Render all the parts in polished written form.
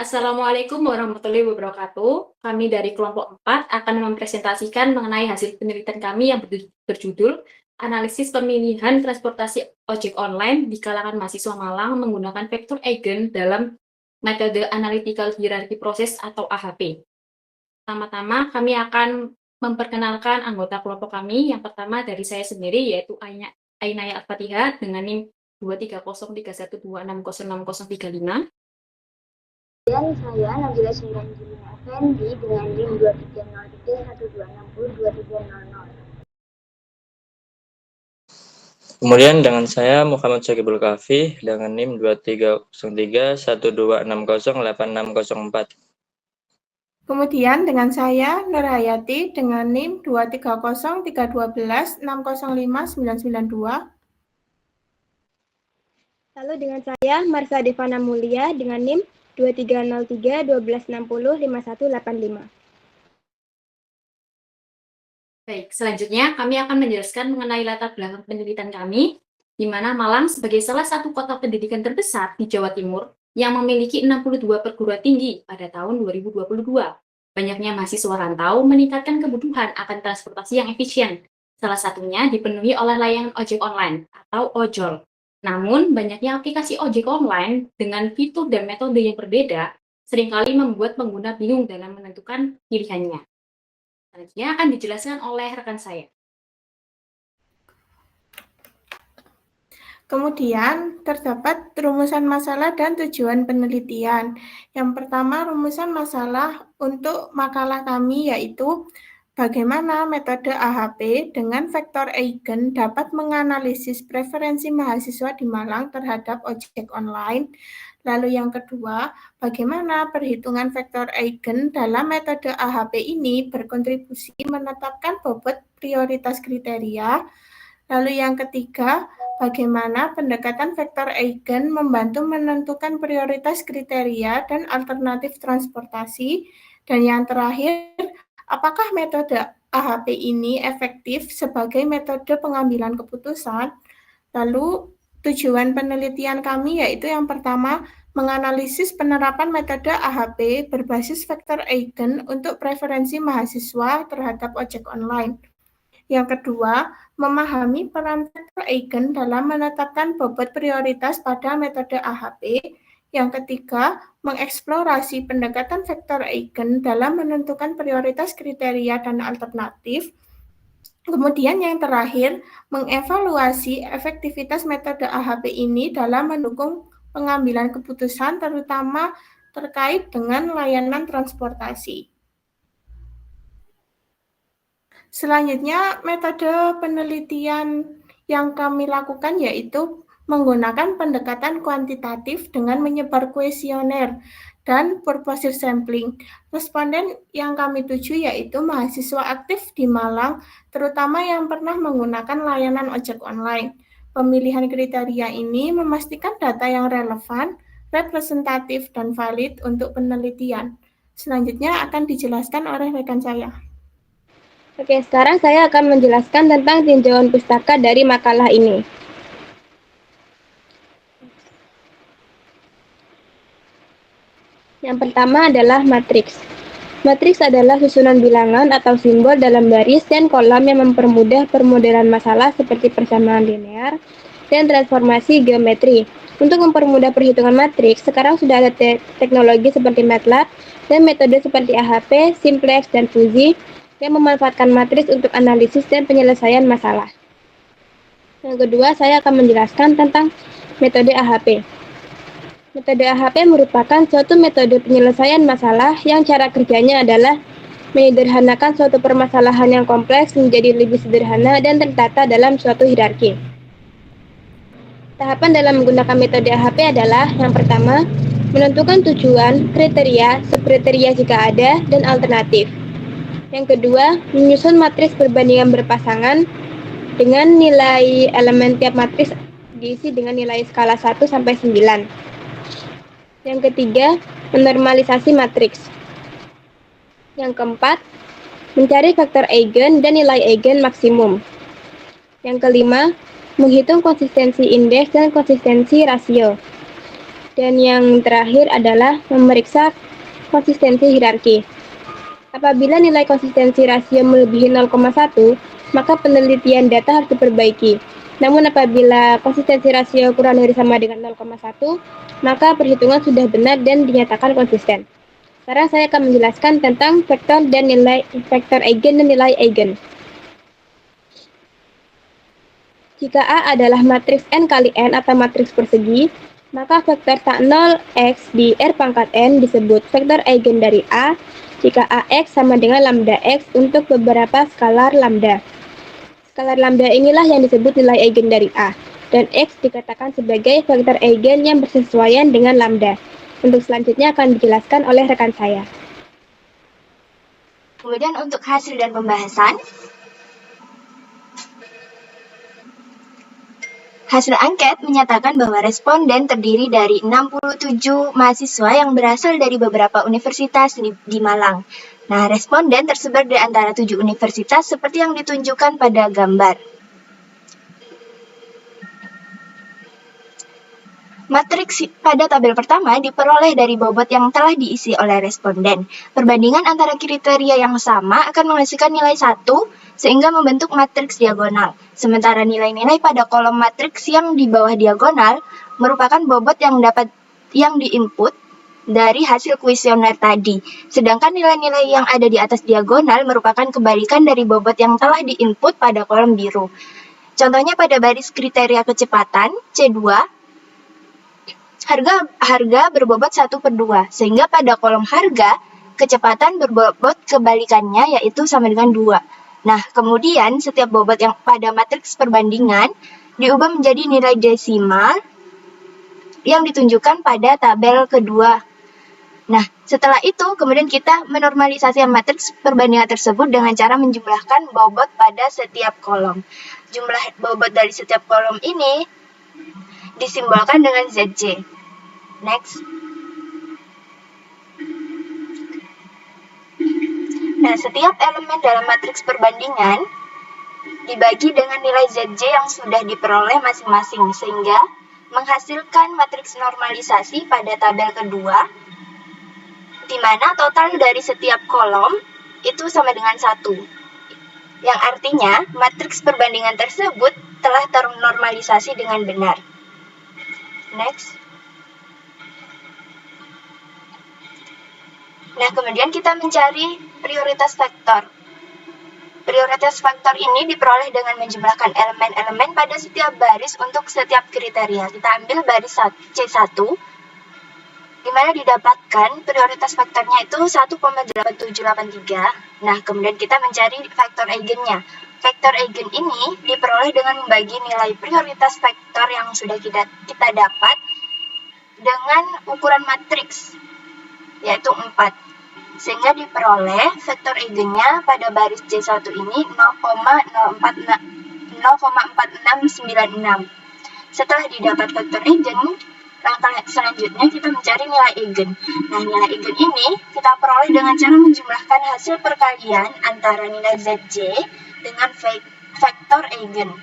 Assalamualaikum warahmatullahi wabarakatuh. Kami dari kelompok 4 akan mempresentasikan mengenai hasil penelitian kami yang berjudul Analisis Pemilihan Transportasi Ojek Online di kalangan mahasiswa Malang menggunakan vektor eigen dalam metode Analytical Hierarchy Process atau AHP. Pertama-tama, kami akan memperkenalkan anggota kelompok kami. Yang pertama dari saya sendiri, yaitu Ainaya Al-Fatihah dengan NIM 23031260635. Dan saya Nabila Syairanjulina Effendi dengan NIM 230312602300. Kemudian dengan saya Muhammad Syakibul Kafi dengan NIM 230312608604. Kemudian dengan saya Nurhayati dengan NIM 2303126059992. Lalu dengan saya Marsha Devana Mulia dengan NIM 230312605185. Baik, selanjutnya kami akan menjelaskan mengenai latar belakang penelitian kami, di mana Malang sebagai salah satu kota pendidikan terbesar di Jawa Timur yang memiliki 62 perguruan tinggi pada tahun 2022. Banyaknya mahasiswa rantau meningkatkan kebutuhan akan transportasi yang efisien, salah satunya dipenuhi oleh layanan ojek online atau ojol. Namun, banyaknya aplikasi ojek online dengan fitur dan metode yang berbeda seringkali membuat pengguna bingung dalam menentukan pilihannya. Selanjutnya akan dijelaskan oleh rekan saya. Kemudian terdapat rumusan masalah dan tujuan penelitian. Yang pertama, rumusan masalah untuk makalah kami yaitu bagaimana metode AHP dengan vektor eigen dapat menganalisis preferensi mahasiswa di Malang terhadap ojek online. Lalu yang kedua, bagaimana perhitungan vektor eigen dalam metode AHP ini berkontribusi menetapkan bobot prioritas kriteria. Lalu yang ketiga, bagaimana pendekatan vektor eigen membantu menentukan prioritas kriteria dan alternatif transportasi. Dan yang terakhir, apakah metode AHP ini efektif sebagai metode pengambilan keputusan? Lalu tujuan penelitian kami yaitu yang pertama, menganalisis penerapan metode AHP berbasis vektor eigen untuk preferensi mahasiswa terhadap ojek online. Yang kedua, memahami peran vektor eigen dalam menetapkan bobot prioritas pada metode AHP. Yang ketiga, mengeksplorasi pendekatan vektor eigen dalam menentukan prioritas kriteria dan alternatif. Kemudian yang terakhir, mengevaluasi efektivitas metode AHP ini dalam mendukung pengambilan keputusan terutama terkait dengan layanan transportasi. Selanjutnya, metode penelitian yang kami lakukan yaitu menggunakan pendekatan kuantitatif dengan menyebar kuesioner dan purposive sampling. Responden yang kami tuju yaitu mahasiswa aktif di Malang, terutama yang pernah menggunakan layanan ojek online. Pemilihan kriteria ini memastikan data yang relevan, representatif, dan valid untuk penelitian. Selanjutnya akan dijelaskan oleh rekan saya. Oke, sekarang saya akan menjelaskan tentang tinjauan pustaka dari makalah ini. Yang pertama adalah matriks. Matriks adalah susunan bilangan atau simbol dalam baris dan kolam yang mempermudah permodelan masalah seperti persamaan linear dan transformasi geometri. Untuk mempermudah perhitungan matriks, sekarang sudah ada teknologi seperti MATLAB dan metode seperti AHP, Simplex, dan Fuzi yang memanfaatkan matriks untuk analisis dan penyelesaian masalah. Yang kedua, saya akan menjelaskan tentang metode AHP. Metode AHP merupakan suatu metode penyelesaian masalah yang cara kerjanya adalah menyederhanakan suatu permasalahan yang kompleks menjadi lebih sederhana dan tertata dalam suatu hierarki. Tahapan dalam menggunakan metode AHP adalah yang pertama, menentukan tujuan, kriteria, subkriteria jika ada, dan alternatif. Yang kedua, menyusun matriks perbandingan berpasangan dengan nilai elemen tiap matriks diisi dengan nilai skala 1 sampai 9. Yang ketiga, menormalisasi matriks. Yang keempat, mencari faktor eigen dan nilai eigen maksimum. Yang kelima, menghitung konsistensi indeks dan konsistensi rasio. Dan yang terakhir adalah memeriksa konsistensi hierarki. Apabila nilai konsistensi rasio melebihi 0,1, maka penelitian data harus diperbaiki. Namun apabila konsistensi rasio kurang dari sama dengan 0,1, maka perhitungan sudah benar dan dinyatakan konsisten. Sekarang saya akan menjelaskan tentang vektor dan nilai vektor eigen dan nilai eigen. Jika A adalah matriks n kali n atau matriks persegi, maka vektor tak 0x di R pangkat n disebut vektor eigen dari A jika AX sama dengan lambda X untuk beberapa skalar lambda. Skalar lambda inilah yang disebut nilai eigen dari A, dan X dikatakan sebagai vektor eigen yang bersesuaian dengan lambda. Untuk selanjutnya akan dijelaskan oleh rekan saya. Kemudian untuk hasil dan pembahasan, hasil angket menyatakan bahwa responden terdiri dari 67 mahasiswa yang berasal dari beberapa universitas di Malang. Nah, responden tersebar di antara 7 universitas seperti yang ditunjukkan pada gambar. Matriks pada tabel pertama diperoleh dari bobot yang telah diisi oleh responden. Perbandingan antara kriteria yang sama akan menghasilkan nilai 1 sehingga membentuk matriks diagonal. Sementara nilai-nilai pada kolom matriks yang di bawah diagonal merupakan bobot yang diinput dari hasil kuesioner tadi. Sedangkan nilai-nilai yang ada di atas diagonal merupakan kebalikan dari bobot yang telah diinput pada kolom biru. Contohnya pada baris kriteria kecepatan C2, harga berbobot 1/2, sehingga pada kolom harga, kecepatan berbobot kebalikannya yaitu sama dengan 2. Nah, kemudian setiap bobot yang pada matriks perbandingan diubah menjadi nilai desimal yang ditunjukkan pada tabel kedua. Nah, setelah itu kemudian kita menormalisasi matriks perbandingan tersebut dengan cara menjumlahkan bobot pada setiap kolom. Jumlah bobot dari setiap kolom ini disimbolkan dengan ZJ. Next. Nah, setiap elemen dalam matriks perbandingan dibagi dengan nilai ZJ yang sudah diperoleh masing-masing, sehingga menghasilkan matriks normalisasi pada tabel kedua, di mana total dari setiap kolom itu sama dengan 1. Yang artinya, matriks perbandingan tersebut telah ternormalisasi dengan benar. Next. Nah, kemudian kita mencari prioritas vektor. Prioritas vektor ini diperoleh dengan menjumlahkan elemen-elemen pada setiap baris untuk setiap kriteria. Kita ambil baris C1, di mana didapatkan prioritas vektornya itu 1,8783. Nah, kemudian kita mencari vektor eigennya. Vektor eigen ini diperoleh dengan membagi nilai prioritas vektor yang sudah kita dapat dengan ukuran matriks, yaitu 4. Sehingga diperoleh vektor eigennya pada baris C1 ini 0,4696. Setelah didapat vektor eigen, langkah selanjutnya kita mencari nilai eigen. Nah, nilai eigen ini kita peroleh dengan cara menjumlahkan hasil perkalian antara nilai ZJ dengan vektor eigen.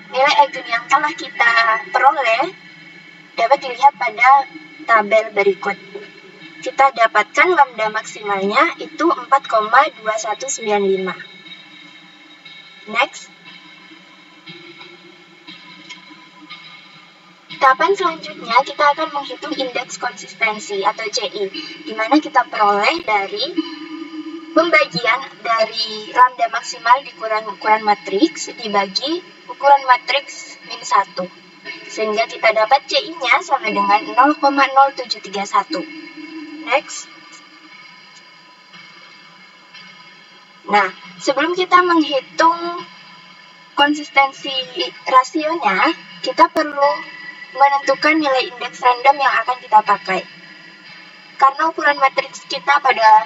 Nilai eigen yang telah kita peroleh dapat dilihat pada tabel berikut. Kita dapatkan lambda maksimalnya itu 4,2195. Next. Tahapan selanjutnya kita akan menghitung indeks konsistensi atau CI, di mana kita peroleh dari pembagian dari lambda maksimal dikurangi ukuran matriks dibagi ukuran matriks min 1. Sehingga kita dapat CI-nya sama dengan 0,0731. Next. Nah, sebelum kita menghitung konsistensi rasionya, kita perlu menentukan nilai indeks random yang akan kita pakai. Karena ukuran matriks kita pada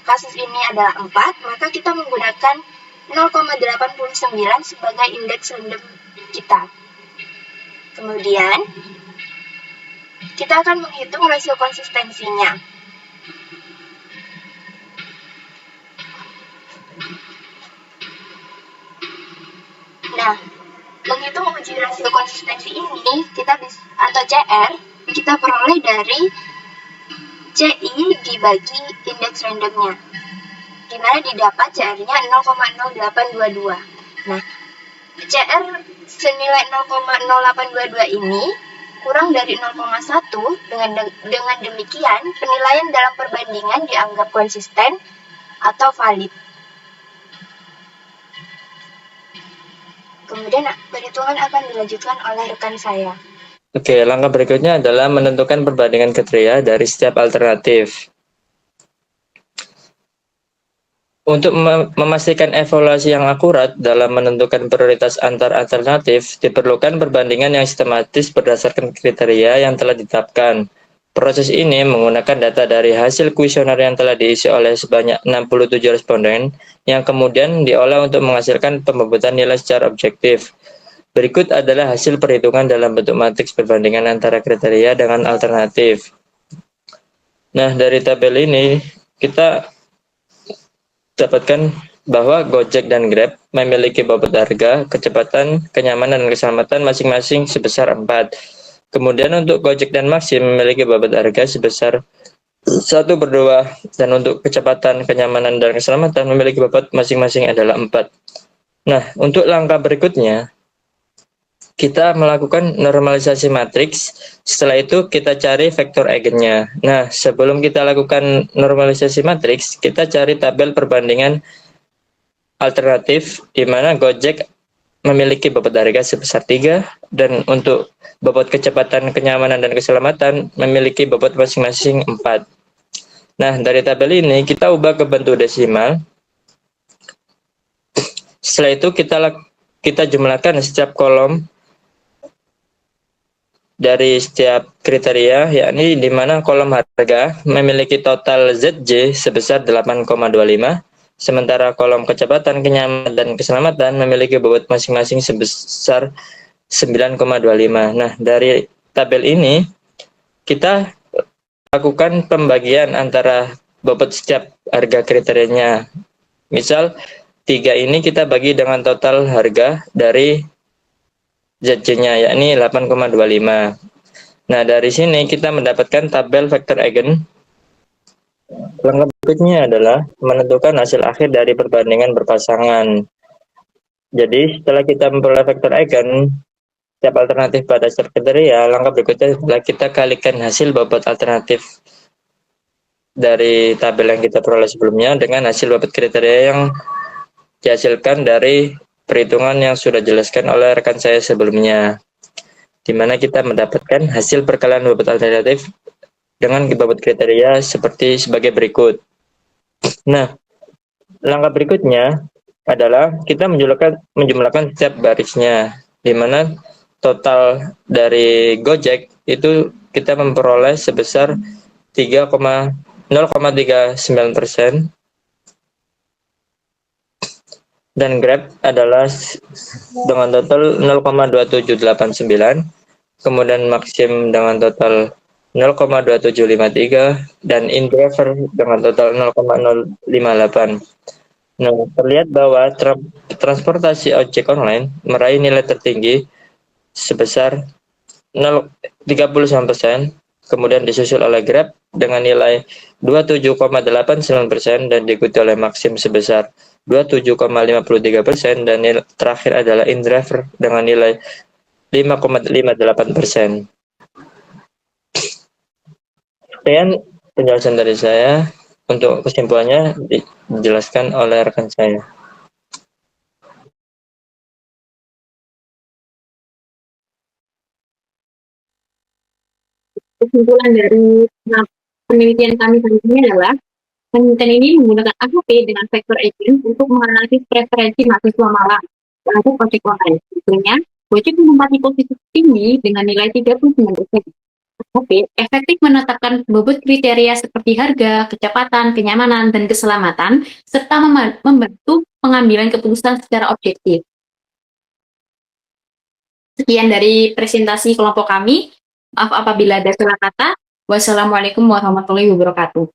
kasus ini adalah 4, maka kita menggunakan 0,89 sebagai indeks random kita. Kemudian, kita akan menghitung rasio konsistensinya. Nah, itu menguji rasio konsistensi ini kita bisa, atau CR, kita peroleh dari CI dibagi indeks randomnya, di mana didapat CR-nya 0,0822. Nah, CR senilai 0,0822 ini kurang dari 0,1, dengan demikian penilaian dalam perbandingan dianggap konsisten atau valid. Kemudian perhitungan akan dilanjutkan oleh rekan saya. Oke, langkah berikutnya adalah menentukan perbandingan kriteria dari setiap alternatif. Untuk memastikan evaluasi yang akurat dalam menentukan prioritas antar alternatif, diperlukan perbandingan yang sistematis berdasarkan kriteria yang telah ditetapkan. Proses ini menggunakan data dari hasil kuesioner yang telah diisi oleh sebanyak 67 responden, yang kemudian diolah untuk menghasilkan pembebutan nilai secara objektif. Berikut adalah hasil perhitungan dalam bentuk matriks perbandingan antara kriteria dengan alternatif. Nah, dari tabel ini kita dapatkan bahwa Gojek dan Grab memiliki bobot harga, kecepatan, kenyamanan, dan keselamatan masing-masing sebesar 4. Kemudian untuk Gojek dan Maxim memiliki bobot harga sebesar 1/2, dan untuk kecepatan, kenyamanan, dan keselamatan memiliki bobot masing-masing adalah 4. Nah, untuk langkah berikutnya, kita melakukan normalisasi matriks. Setelah itu kita cari vektor eigennya. Nah, sebelum kita lakukan normalisasi matriks, kita cari tabel perbandingan alternatif di mana Gojek memiliki bobot harga sebesar 3, dan untuk bobot kecepatan, kenyamanan, dan keselamatan memiliki bobot masing-masing 4. Nah, dari tabel ini kita ubah ke bentuk desimal. Setelah itu kita jumlahkan setiap kolom dari setiap kriteria, yakni di mana kolom harga memiliki total ZJ sebesar 8,25, sementara kolom kecepatan, kenyamanan, dan keselamatan memiliki bobot masing-masing sebesar 9,25. Nah, dari tabel ini kita lakukan pembagian antara bobot setiap harga kriterianya. Misal 3 ini kita bagi dengan total harga dari ZC-nya, yakni 8,25. Nah, dari sini kita mendapatkan tabel vektor eigen. Langkah berikutnya adalah menentukan hasil akhir dari perbandingan berpasangan. Jadi, setelah kita memperoleh vektor eigen setiap alternatif pada setiap kriteria, langkah berikutnya adalah kita kalikan hasil bobot alternatif dari tabel yang kita peroleh sebelumnya dengan hasil bobot kriteria yang dihasilkan dari perhitungan yang sudah dijelaskan oleh rekan saya sebelumnya, di mana kita mendapatkan hasil perkalian bobot alternatif dengan bobot kriteria sebagai berikut. Nah, langkah berikutnya adalah kita menjumlahkan setiap barisnya, di mana total dari Gojek itu kita memperoleh sebesar 0,39%, dan Grab adalah dengan total 0,2789, kemudian Maxim dengan total 0,2753, dan InDriver dengan total 0,058. Nah, terlihat bahwa transportasi ojek online meraih nilai tertinggi sebesar 30%, kemudian disusul oleh Grab dengan nilai 27,89%, dan diikuti oleh Maxim sebesar 27,53%, dan terakhir adalah InDriver dengan nilai 5,58%. Sekian penjelasan dari saya. Untuk kesimpulannya dijelaskan oleh rekan saya. Kesimpulan dari penelitian kami kali ini adalah penelitian ini menggunakan AHP dengan vektor eigen untuk menganalisis preferensi mahasiswa Malang terhadap ojek online. Hasilnya, Gojek menempati posisi tinggi dengan nilai 39%. AHP efektif menetapkan bobot kriteria seperti harga, kecepatan, kenyamanan, dan keselamatan, serta membantu pengambilan keputusan secara objektif. Sekian dari presentasi kelompok kami. Maaf apabila ada salah kata. Wassalamualaikum warahmatullahi wabarakatuh.